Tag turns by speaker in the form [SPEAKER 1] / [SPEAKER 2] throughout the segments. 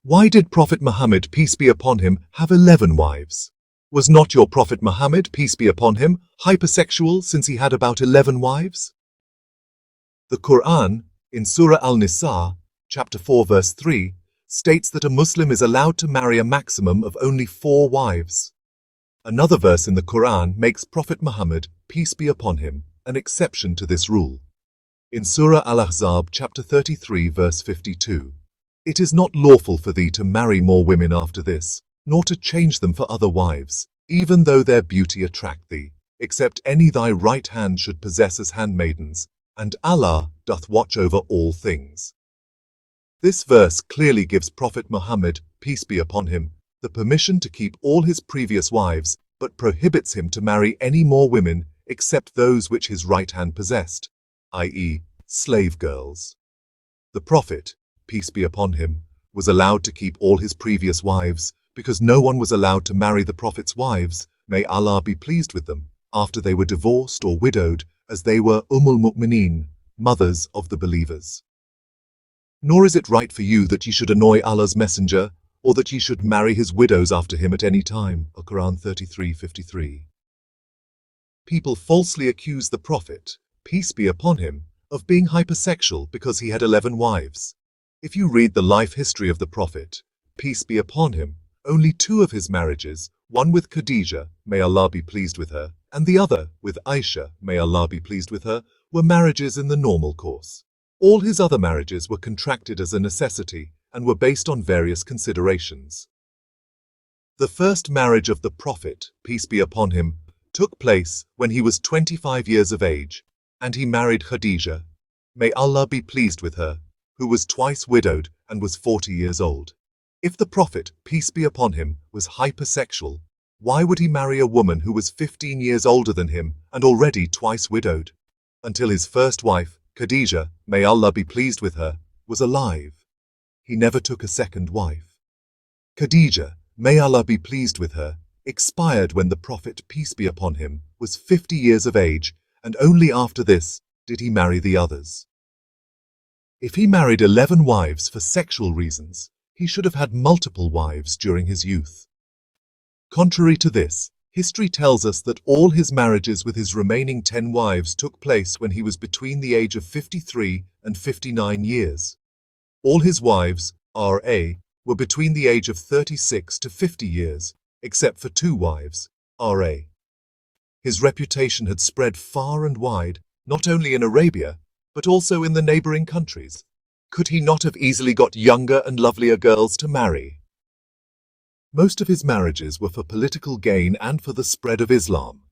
[SPEAKER 1] Why did Prophet Muhammad, peace be upon him, have 11 wives? Was not your Prophet Muhammad, peace be upon him, hypersexual since he had about 11 wives? The Quran, in Surah Al-Nisa, chapter 4 verse 3, states that a Muslim is allowed to marry a maximum of only 4 wives. Another verse in the Quran makes Prophet Muhammad, peace be upon him, an exception to this rule. In Surah Al-Ahzab chapter 33 verse 52, "It is not lawful for thee to marry more women after this, nor to change them for other wives, even though their beauty attract thee, except any thy right hand should possess as handmaidens, and Allah doth watch over all things." This verse clearly gives Prophet Muhammad, peace be upon him, the permission to keep all his previous wives, but prohibits him to marry any more women except those which his right hand possessed, i.e., slave girls. The Prophet, peace be upon him, was allowed to keep all his previous wives because no one was allowed to marry the Prophet's wives, may Allah be pleased with them, after they were divorced or widowed, as they were Mu'mineen, mothers of the believers. Nor is it right for you that ye should annoy Allah's messenger, or that ye should marry his widows after him at any time. Quran 33:53. People falsely accuse the Prophet, peace be upon him, of being hypersexual because he had 11 wives. If you read the life history of the Prophet, peace be upon him, only 2 of his marriages, one with Khadija, may Allah be pleased with her, and the other with Ayesha, may Allah be pleased with her, were marriages in the normal course. All his other marriages were contracted as a necessity and were based on various considerations. The first marriage of the Prophet, peace be upon him, took place when he was 25 years of age, and he married Khadija, may Allah be pleased with her, who was twice widowed and was 40 years old. If the Prophet, peace be upon him, was hypersexual, why would he marry a woman who was 15 years older than him and already twice widowed? Until his first wife, Khadija, may Allah be pleased with her, was alive, he never took a second wife. Khadija, may Allah be pleased with her, expired when the Prophet, peace be upon him, was 50 years of age, and only after this did he marry the others. If he married 11 wives for sexual reasons, he should have had multiple wives during his youth. Contrary to this, history tells us that all his marriages with his remaining 10 wives took place when he was between the age of 53 and 59 years. All his wives, R.A., were between the age of 36 to 50 years, except for 2 wives, R.A. His reputation had spread far and wide, not only in Arabia, but also in the neighboring countries. Could he not have easily got younger and lovelier girls to marry? Most of his marriages were for political gain and for the spread of Islam.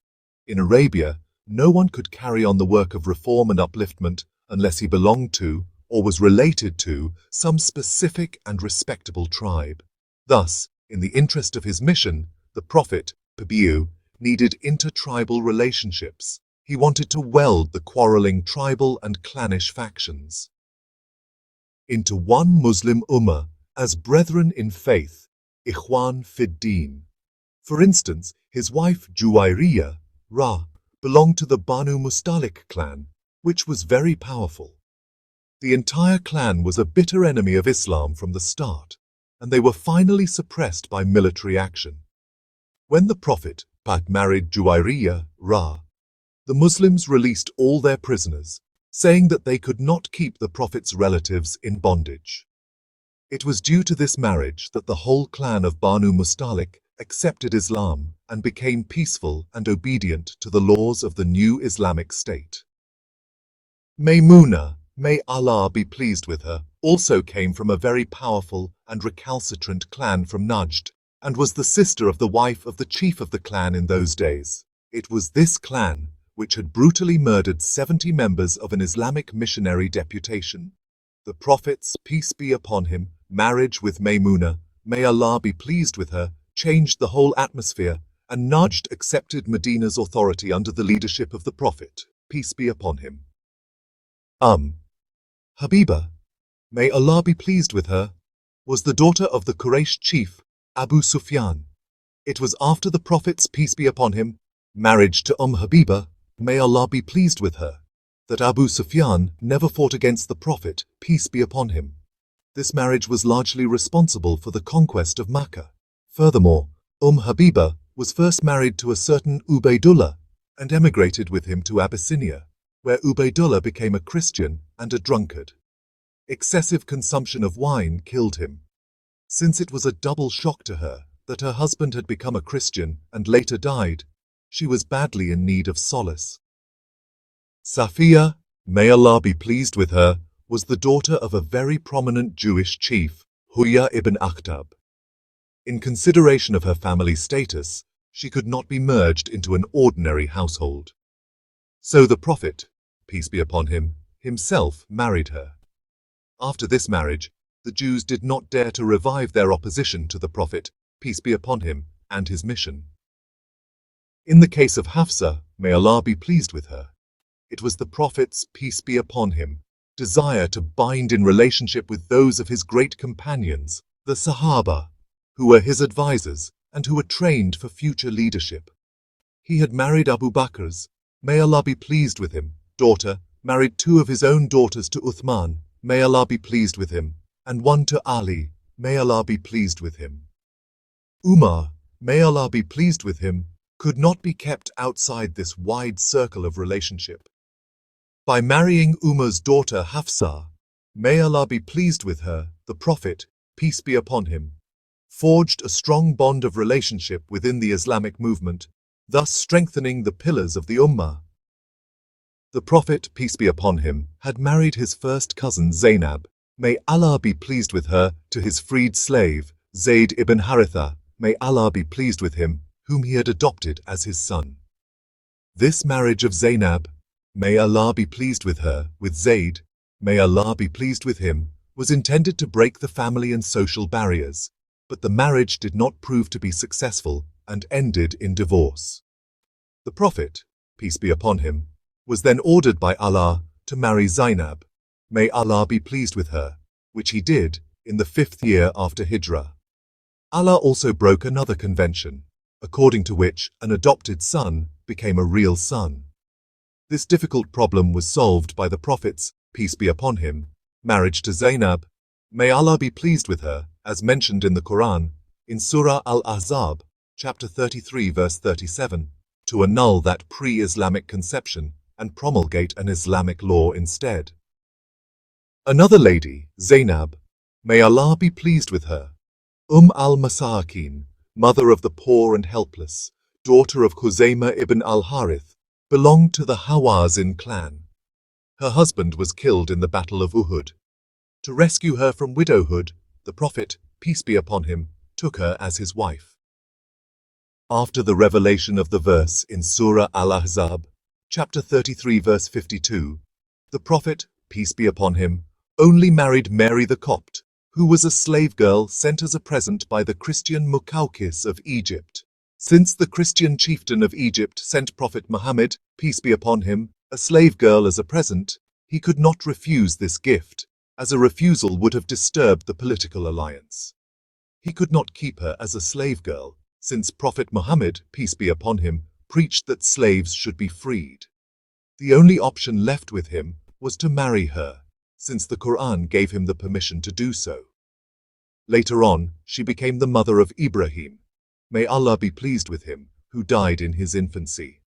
[SPEAKER 1] In Arabia, no one could carry on the work of reform and upliftment unless he belonged to, or was related to, some specific and respectable tribe. Thus, in the interest of his mission, the Prophet, PBUH, needed intertribal relationships. He wanted to weld the quarreling tribal and clannish factions into one Muslim ummah as brethren in faith, Ikhwan fid Din. For instance, his wife Juwayriyya, belonged to the Banu Mustalik clan, which was very powerful. The entire clan was a bitter enemy of Islam from the start, and they were finally suppressed by military action. When the Prophet married Juwayriyya, the Muslims released all their prisoners, saying that they could not keep the Prophet's relatives in bondage. It was due to this marriage that the whole clan of Banu Mustalik accepted Islam and became peaceful and obedient to the laws of the new Islamic state. Maymoonah, may Allah be pleased with her, also came from a very powerful and recalcitrant clan from Najd, and was the sister of the wife of the chief of the clan in those days. It was this clan which had brutally murdered 70 members of an Islamic missionary deputation. The Prophet's, peace be upon him, marriage with Maymoonah, may Allah be pleased with her, changed the whole atmosphere, and Najd accepted Medina's authority under the leadership of the Prophet, peace be upon him. Habibah, may Allah be pleased with her, was the daughter of the Quraysh chief, Abu Sufyan. It was after the Prophet's, peace be upon him, marriage to Habibah, may Allah be pleased with her, that Abu Sufyan never fought against the Prophet, peace be upon him. This marriage was largely responsible for the conquest of Makkah. Furthermore, Habibah was first married to a certain Ubaydullah and emigrated with him to Abyssinia, where Ubaydullah became a Christian and a drunkard. Excessive consumption of wine killed him. Since it was a double shock to her that her husband had become a Christian and later died, she was badly in need of solace. Safiyyah, may Allah be pleased with her, was the daughter of a very prominent Jewish chief, Juwayriyya ibn Akhtab. In consideration of her family status, she could not be merged into an ordinary household. So the Prophet, peace be upon him, himself married her. After this marriage, the Jews did not dare to revive their opposition to the Prophet, peace be upon him, and his mission. In the case of Hafsa, may Allah be pleased with her, it was the Prophet's, peace be upon him, desire to bind in relationship with those of his great companions, the Sahaba, who were his advisors and who were trained for future leadership. He had married Abu Bakr's, may Allah be pleased with him, daughter, married 2 of his own daughters to Uthman, may Allah be pleased with him, and 1 to Ali, may Allah be pleased with him. Umar, may Allah be pleased with him, could not be kept outside this wide circle of relationship. By marrying Umar's daughter Hafsa, may Allah be pleased with her, the Prophet, peace be upon him, forged a strong bond of relationship within the Islamic movement, thus strengthening the pillars of the Ummah. The Prophet, peace be upon him, had married his first cousin Zaynab, may Allah be pleased with her, to his freed slave, Zayd ibn Haritha, may Allah be pleased with him, whom he had adopted as his son. This marriage of Zaynab, may Allah be pleased with her, with Zayd, may Allah be pleased with him, was intended to break the family and social barriers, but the marriage did not prove to be successful and ended in divorce. The Prophet, peace be upon him, was then ordered by Allah to marry Zaynab, may Allah be pleased with her, which he did in the 5th year after Hijrah. Allah also broke another convention, according to which an adopted son became a real son. This difficult problem was solved by the Prophet's, peace be upon him, marriage to Zaynab, may Allah be pleased with her, as mentioned in the Quran, in Surah Al-Ahzab, chapter 33 verse 37, to annul that pre-Islamic conception and promulgate an Islamic law instead. Another lady, Zaynab, may Allah be pleased with her, al-Masakin, mother of the poor and helpless, daughter of Khuzaymah ibn al-Harith, belonged to the Hawazin clan. Her husband was killed in the Battle of Uhud. To rescue her from widowhood, the Prophet, peace be upon him, took her as his wife. After the revelation of the verse in Surah Al-Ahzab, chapter 33 verse 52, the Prophet, peace be upon him, only married Mary the Copt, who was a slave girl sent as a present by the Christian Muqawqis of Egypt. Since the Christian chieftain of Egypt sent Prophet Muhammad, peace be upon him, a slave girl as a present, he could not refuse this gift, as a refusal would have disturbed the political alliance. He could not keep her as a slave girl, since Prophet Muhammad, peace be upon him, preached that slaves should be freed. The only option left with him was to marry her, since the Quran gave him the permission to do so. Later on, she became the mother of Ibrahim, may Allah be pleased with him, who died in his infancy.